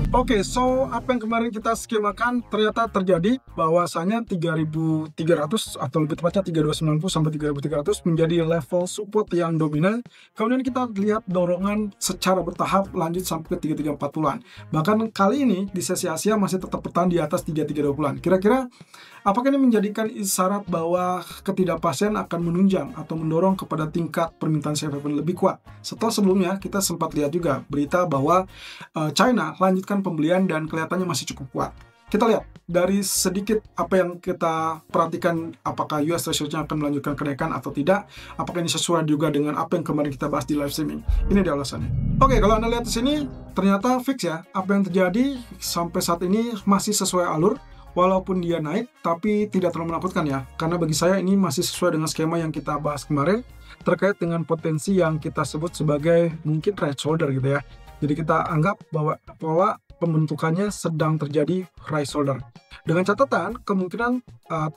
Oke, so apa yang kemarin kita skemakan ternyata terjadi bahwasanya 3.300 atau lebih tepatnya 3290 sampai 3.300 menjadi level support yang dominan. Kemudian kita lihat dorongan secara bertahap lanjut sampai ke 3340-an. Bahkan kali ini di sesi Asia masih tetap bertahan di atas 3320-an. Kira-kira apakah ini menjadikan isyarat bahwa ketidakpastian akan menunjang atau mendorong kepada tingkat permintaan safe haven lebih kuat? Setelah sebelumnya kita sempat lihat juga berita bahwa China lanjutkan pembelian dan kelihatannya masih cukup kuat. Kita lihat dari sedikit apa yang kita perhatikan, apakah US Treasury-nya akan melanjutkan kenaikan atau tidak, apakah ini sesuai juga dengan apa yang kemarin kita bahas di live streaming. Ini dia alasannya. Oke, kalau Anda lihat di sini ternyata fix ya, apa yang terjadi sampai saat ini masih sesuai alur. Walaupun dia naik, tapi tidak terlalu menakutkan ya, karena bagi saya ini masih sesuai dengan skema yang kita bahas kemarin terkait dengan potensi yang kita sebut sebagai mungkin right shoulder gitu ya. Jadi kita anggap bahwa pola pembentukannya sedang terjadi right shoulder. Dengan catatan kemungkinan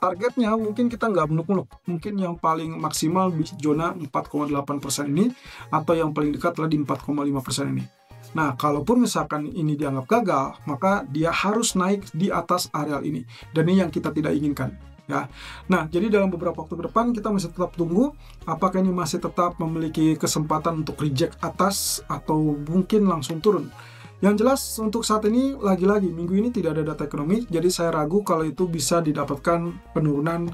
targetnya mungkin kita nggak muluk-muluk. Mungkin yang paling maksimal di zona 4,8% ini, atau yang paling dekat adalah di 4,5% ini. Nah, kalaupun misalkan ini dianggap gagal, maka dia harus naik di atas areal ini. Dan ini yang kita tidak inginkan. Ya. Nah, jadi dalam beberapa waktu ke depan kita masih tetap tunggu apakah ini masih tetap memiliki kesempatan untuk reject atas atau mungkin langsung turun. Yang jelas untuk saat ini lagi-lagi minggu ini tidak ada data ekonomi, jadi saya ragu kalau itu bisa didapatkan penurunan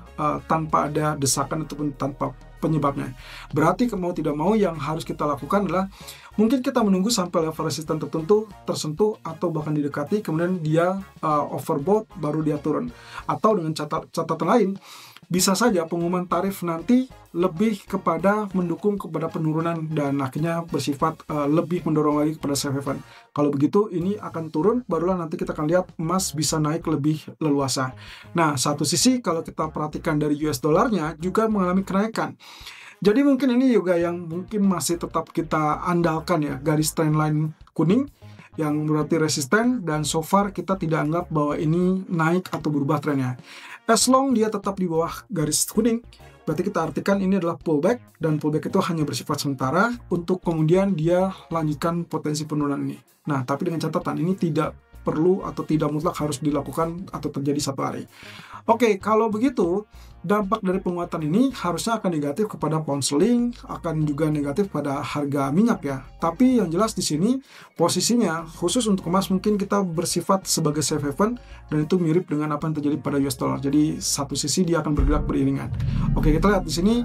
tanpa ada desakan ataupun tanpa penyebabnya. Berarti mau tidak mau yang harus kita lakukan adalah mungkin kita menunggu sampai level resisten tertentu tersentuh atau bahkan didekati, kemudian dia overbought baru dia turun. Atau dengan catatan lain, bisa saja pengumuman tarif nanti lebih kepada mendukung kepada penurunan dan akhirnya bersifat lebih mendorong lagi kepada safe haven. Kalau begitu ini akan turun, barulah nanti kita akan lihat emas bisa naik lebih leluasa. Nah, satu sisi kalau kita perhatikan dari US dollarnya juga mengalami kenaikan. Jadi mungkin ini juga yang mungkin masih tetap kita andalkan ya, garis trendline kuning yang berarti resisten, dan so far kita tidak anggap bahwa ini naik atau berubah trennya. As long dia tetap di bawah garis kuning, berarti kita artikan ini adalah pullback, dan pullback itu hanya bersifat sementara untuk kemudian dia lanjutkan potensi penurunan ini. Nah, tapi dengan catatan ini tidak perlu atau tidak mutlak harus dilakukan atau terjadi satu hari. Oke, kalau begitu dampak dari penguatan ini harusnya akan negatif kepada pound sterling, akan juga negatif pada harga minyak ya. Tapi yang jelas di sini posisinya khusus untuk emas mungkin kita bersifat sebagai safe haven, dan itu mirip dengan apa yang terjadi pada US dollar. Jadi satu sisi dia akan bergerak beriringan. Oke, kita lihat di sini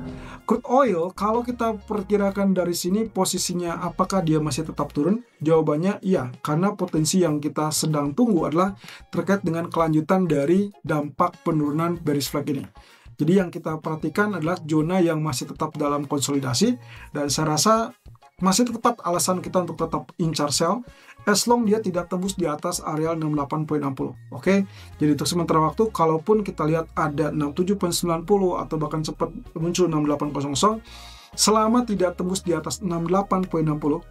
crude oil, kalau kita perkirakan dari sini posisinya apakah dia masih tetap turun? Jawabannya iya, karena potensi yang kita sedang tunggu adalah terkait dengan kelanjutan dari dampak penurunan bearish flag ini. Jadi yang kita perhatikan adalah zona yang masih tetap dalam konsolidasi, dan saya rasa masih tepat alasan kita untuk tetap incar sell as long dia tidak tembus di atas areal 68.60. Oke, jadi untuk sementara waktu kalaupun kita lihat ada 67.90 atau bahkan cepat muncul 68.00, selama tidak tembus di atas 68.60,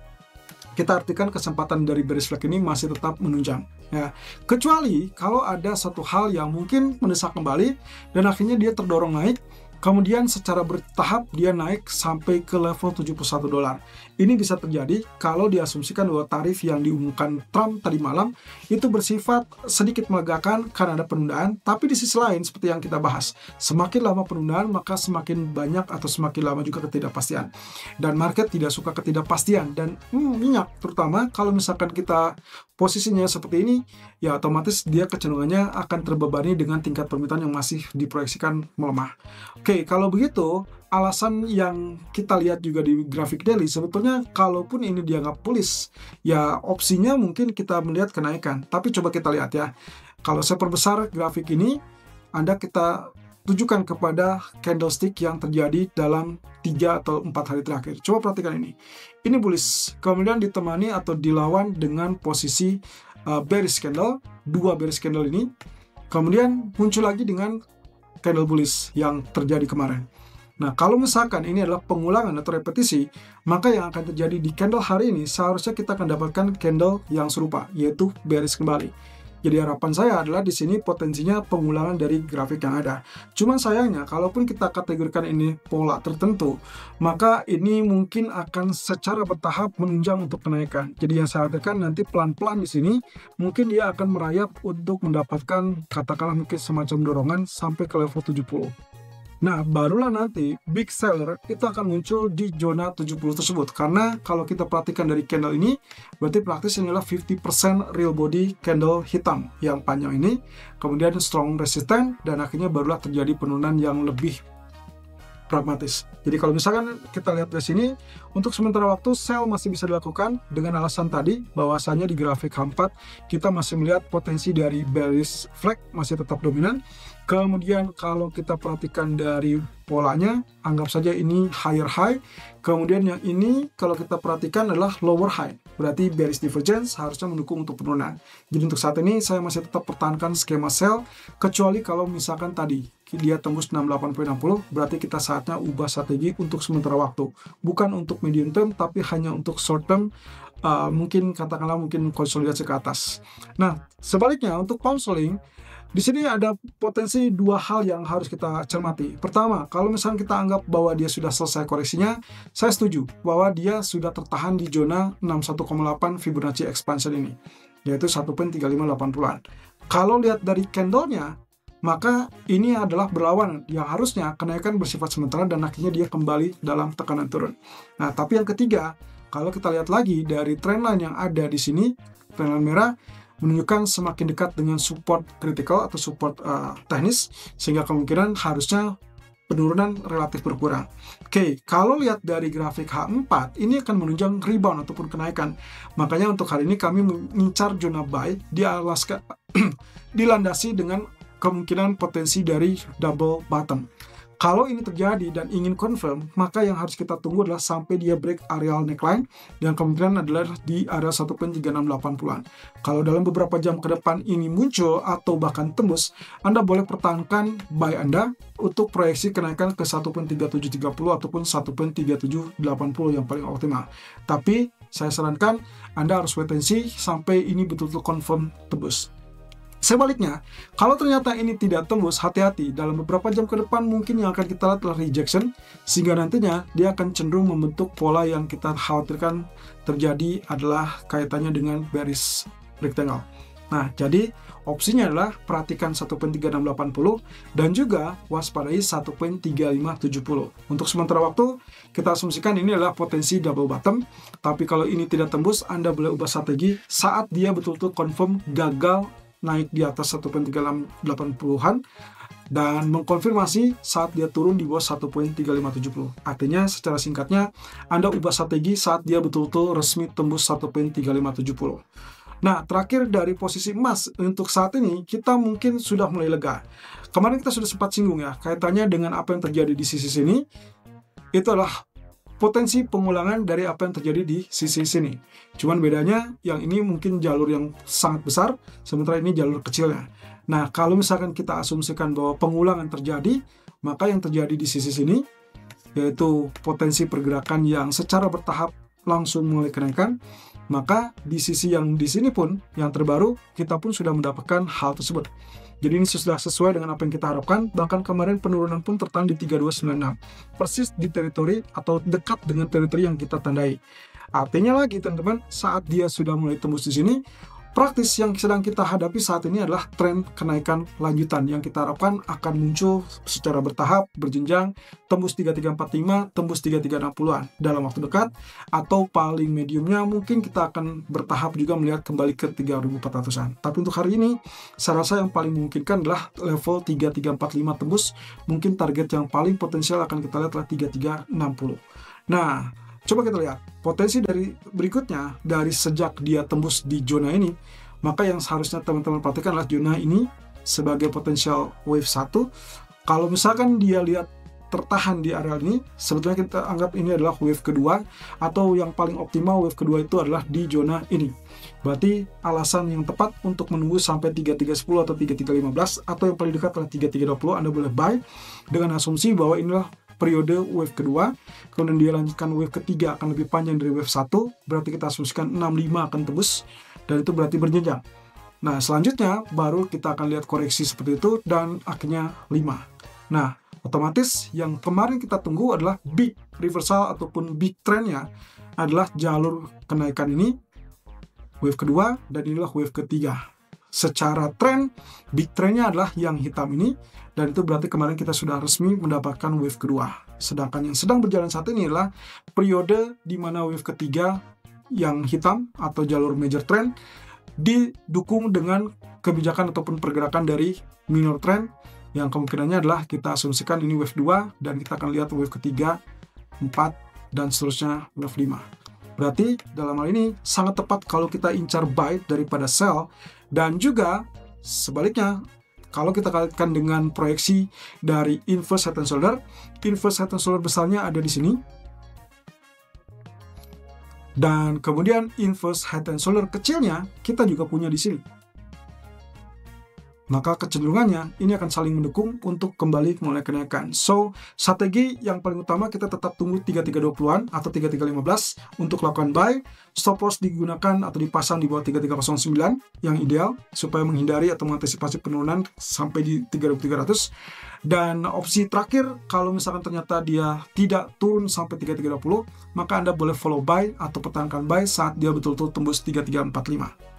kita artikan kesempatan dari bearish flag ini masih tetap menunjang ya. Kecuali kalau ada satu hal yang mungkin mendesak kembali dan akhirnya dia terdorong naik, kemudian secara bertahap dia naik sampai ke level 71 dolar. Ini bisa terjadi kalau diasumsikan bahwa tarif yang diumumkan Trump tadi malam itu bersifat sedikit melegakan karena ada penundaan, tapi di sisi lain seperti yang kita bahas, semakin lama penundaan maka semakin banyak atau semakin lama juga ketidakpastian. Dan market tidak suka ketidakpastian, dan minyak terutama kalau misalkan kita posisinya seperti ini, ya otomatis dia kecenderungannya akan terbebani dengan tingkat permintaan yang masih diproyeksikan melemah. Oke, kalau begitu alasan yang kita lihat juga di grafik daily, sebetulnya kalaupun ini dianggap bullish, ya opsinya mungkin kita melihat kenaikan. Tapi coba kita lihat ya, kalau saya perbesar grafik ini, Anda kita tujukan kepada candlestick yang terjadi dalam 3 atau 4 hari terakhir. Coba perhatikan ini. Ini bullish, kemudian ditemani atau dilawan dengan posisi bearish candle, 2 bearish candle ini, kemudian muncul lagi dengan candle bullish yang terjadi kemarin. Nah, kalau misalkan ini adalah pengulangan atau repetisi, maka yang akan terjadi di candle hari ini seharusnya kita akan dapatkan candle yang serupa, yaitu bearish kembali. Jadi harapan saya adalah di sini potensinya pengulangan dari grafik yang ada. Cuman sayangnya, kalaupun kita kategorikan ini pola tertentu, maka ini mungkin akan secara bertahap menunjang untuk kenaikan. Jadi yang saya katakan nanti pelan-pelan di sini, mungkin dia akan merayap untuk mendapatkan katakanlah mungkin semacam dorongan sampai ke level 70. Nah, barulah nanti big seller itu akan muncul di zona 70 tersebut. Karena kalau kita perhatikan dari candle ini, berarti praktis ini adalah 50% real body candle hitam yang panjang ini. Kemudian strong resistance, dan akhirnya barulah terjadi penurunan yang lebih pragmatis. Jadi kalau misalkan kita lihat di sini, untuk sementara waktu sell masih bisa dilakukan dengan alasan tadi bahwasanya di grafik H4 kita masih melihat potensi dari bearish flag masih tetap dominan. Kemudian kalau kita perhatikan dari polanya, anggap saja ini higher high. Kemudian yang ini kalau kita perhatikan adalah lower high. Berarti bearish divergence harusnya mendukung untuk penurunan. Jadi untuk saat ini saya masih tetap pertahankan skema sell, kecuali kalau misalkan tadi dia tembus 68.60, berarti kita saatnya ubah strategi untuk sementara waktu. Bukan untuk medium term, tapi hanya untuk short term, mungkin katakanlah mungkin konsolidasi ke atas. Nah, sebaliknya untuk pound sterling, di sini ada potensi dua hal yang harus kita cermati. Pertama, kalau misalnya kita anggap bahwa dia sudah selesai koreksinya, saya setuju bahwa dia sudah tertahan di zona 61,8 Fibonacci expansion ini, yaitu 1.3580-an. Kalau lihat dari candlenya, maka ini adalah berlawanan yang harusnya kenaikan bersifat sementara dan akhirnya dia kembali dalam tekanan turun. Nah, tapi yang ketiga, kalau kita lihat lagi dari trendline yang ada di sini, trendline merah menunjukkan semakin dekat dengan support critical atau support teknis, sehingga kemungkinan harusnya penurunan relatif berkurang. Oke, kalau lihat dari grafik H4, ini akan menunjang rebound ataupun kenaikan. Makanya untuk hari ini kami mengincar zona buy di Alaska dilandasi dengan kemungkinan potensi dari double bottom. Kalau ini terjadi dan ingin confirm, maka yang harus kita tunggu adalah sampai dia break areal neckline, dan kemungkinan adalah di area 1.3680-an. Kalau dalam beberapa jam ke depan ini muncul atau bahkan tembus, Anda boleh pertahankan buy Anda untuk proyeksi kenaikan ke 1.3730 ataupun 1.3780 yang paling optimal. Tapi saya sarankan Anda harus wait and see sampai ini betul-betul confirm tembus. Sebaliknya, kalau ternyata ini tidak tembus, hati-hati, dalam beberapa jam ke depan mungkin yang akan kita lihat adalah rejection, sehingga nantinya dia akan cenderung membentuk pola yang kita khawatirkan terjadi adalah kaitannya dengan bearish rectangle. Nah, jadi opsinya adalah perhatikan 1.3680 dan juga waspadai 1.3570. Untuk sementara waktu, kita asumsikan ini adalah potensi double bottom, tapi kalau ini tidak tembus, Anda boleh ubah strategi saat dia betul-betul confirm gagal naik di atas 1.3680-an dan mengkonfirmasi saat dia turun di bawah 1.3570. Artinya secara singkatnya Anda ubah strategi saat dia betul-betul resmi tembus 1.3570. Nah, terakhir dari posisi emas untuk saat ini kita mungkin sudah mulai lega. Kemarin kita sudah sempat singgung ya, kaitannya dengan apa yang terjadi di sisi sini itu adalah potensi pengulangan dari apa yang terjadi di sisi sini. Cuman bedanya yang ini mungkin jalur yang sangat besar, sementara ini jalur kecilnya. Nah, kalau misalkan kita asumsikan bahwa pengulangan terjadi, maka yang terjadi di sisi sini yaitu potensi pergerakan yang secara bertahap langsung mulai kenaikan, maka di sisi yang di sini pun yang terbaru kita pun sudah mendapatkan hal tersebut. Jadi ini sudah sesuai dengan apa yang kita harapkan, bahkan kemarin penurunan pun tertahan di 3296. Persis di teritori atau dekat dengan teritori yang kita tandai. Artinya lagi teman-teman, saat dia sudah mulai tembus di sini, praktis yang sedang kita hadapi saat ini adalah tren kenaikan lanjutan yang kita harapkan akan muncul secara bertahap, berjenjang, tembus 3345, tembus 3360-an dalam waktu dekat, atau paling mediumnya mungkin kita akan bertahap juga melihat kembali ke 3400-an. Tapi untuk hari ini, saya rasa yang paling memungkinkan adalah level 3345 tembus, mungkin target yang paling potensial akan kita lihat adalah 3360. Nah, coba kita lihat potensi dari berikutnya dari sejak dia tembus di zona ini, maka yang seharusnya teman-teman perhatikan adalah zona ini sebagai potensial wave 1. Kalau misalkan dia lihat tertahan di area ini, sebetulnya kita anggap ini adalah wave kedua, atau yang paling optimal wave kedua itu adalah di zona ini. Berarti alasan yang tepat untuk menunggu sampai 3310 atau 3315, atau yang paling dekat adalah 3320, Anda boleh buy dengan asumsi bahwa inilah periode wave kedua, kemudian dia lanjutkan wave ketiga akan lebih panjang dari wave 1, berarti kita asumsikan 65 akan tembus, dan itu berarti berjenjang. Nah, selanjutnya baru kita akan lihat koreksi seperti itu dan akhirnya 5. Nah, otomatis yang kemarin kita tunggu adalah big reversal ataupun big trendnya adalah jalur kenaikan ini, wave kedua, dan inilah wave ketiga. Secara tren, big trendnya adalah yang hitam ini, dan itu berarti kemarin kita sudah resmi mendapatkan wave kedua. Sedangkan yang sedang berjalan saat ini adalah periode di mana wave ketiga yang hitam atau jalur major trend didukung dengan kebijakan ataupun pergerakan dari minor trend yang kemungkinannya adalah kita asumsikan ini wave 2 dan kita akan lihat wave ketiga, 4, dan seterusnya wave 5. Berarti dalam hal ini sangat tepat kalau kita incar buy daripada sell, dan juga sebaliknya kalau kita kaitkan dengan proyeksi dari inverse head and shoulder besarnya ada di sini, dan kemudian inverse head and shoulder kecilnya kita juga punya di sini. Maka kecenderungannya ini akan saling mendukung untuk kembali mulai kenaikan. So, strategi yang paling utama kita tetap tunggu 3320-an atau 3315 untuk lakukan buy. Stop loss digunakan atau dipasang di bawah 3309 yang ideal supaya menghindari atau mengantisipasi penurunan sampai di 3300. Dan opsi terakhir, kalau misalkan ternyata dia tidak turun sampai 3320, maka Anda boleh follow buy atau pertahankan buy saat dia betul-betul tembus 3345.